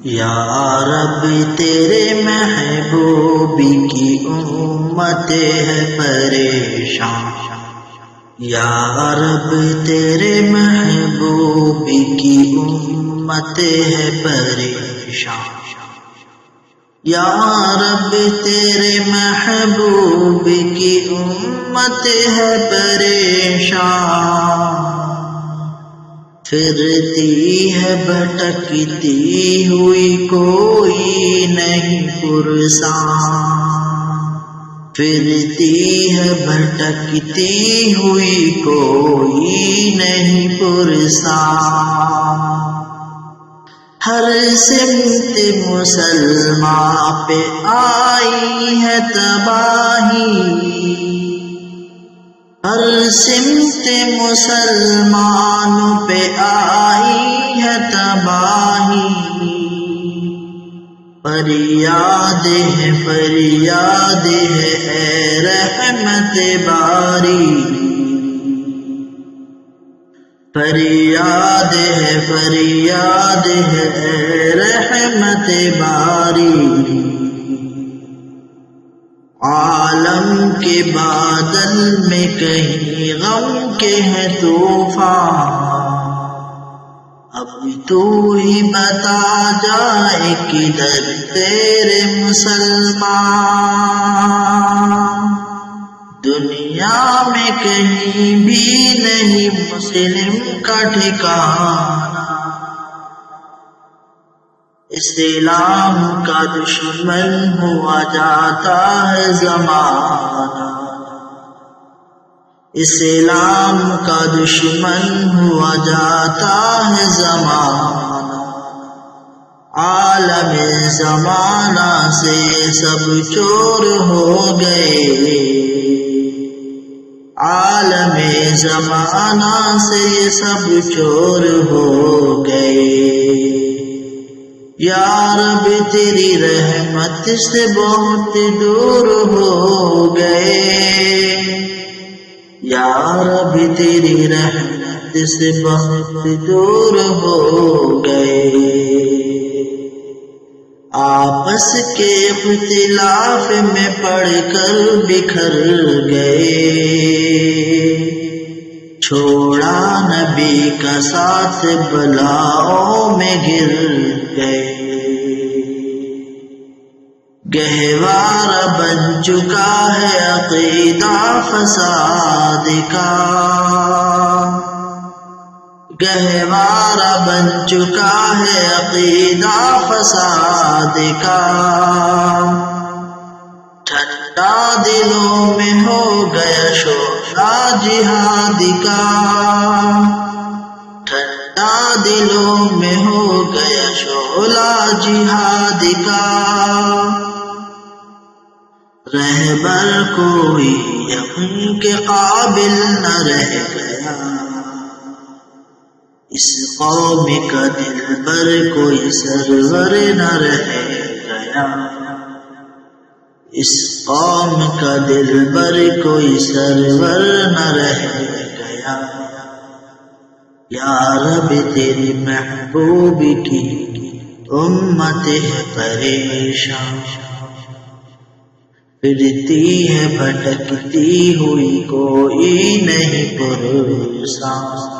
یا رب تیرے محبوب کی امت ہے پریشان، یا رب تیرے محبوب کی امت ہے پریشان، یا رب تیرے محبوب کی امت ہے پریشان، پھرتی ہے بھٹکتی ہوئی کوئی نہیں پرسان، پھرتی ہے بھٹکتی ہوئی کوئی نہیں پرسان، ہر سمت مسلمان پہ آئی ہے تباہی، ہر سمت مسلمانوں پہ آئی ہے تباہی، فریاد ہے اے رحمت باری، فریاد ہے اے رحمت باری، عالم کے بادل میں کہیں غم کے ہیں طوفان، اب تو ہی بتا جائے کدھر تیرے مسلمان، دنیا میں کہیں بھی نہیں مسلم کا ٹھکانہ، اسلام کا دشمن ہوا جاتا ہے زمانہ، اسلام کا دشمن ہوا جاتا ہے زمانہ، عالم زمانہ سے سب چور ہو گئے، عالم زمانہ سے سب چور ہو گئے، یا رب تیری رحمت سے بہت دور ہو گئے، یا رب تیری رحمت سے بہت دور ہو گئے، آپس کے اختلاف میں پڑ کر بکھر گئے، چھوڑا نبی کا ساتھ بلاؤں میں گر گئے، گہوارہ بن چکا ہے عقیدہ فساد کا، گہوارہ بن چکا ہے عقیدہ فساد کا، ٹھنڈا دلوں میں ہو گیا شعلہ جہاد کا، ٹھنڈا دلوں میں ہو گیا شعلہ جہاد کا، رہبر کوئی یقین کے قابل نہ رہ گیا، اس قوم کا دلبر کوئی سرور نہ رہ گیا، اس قوم کا دلبر کوئی سرور نہ رہ گیا، یا رب تیری محبوب کی امت ہے پریشان، پھرتی ہے بھٹکتی ہوئی کوئی نہیں پرسان۔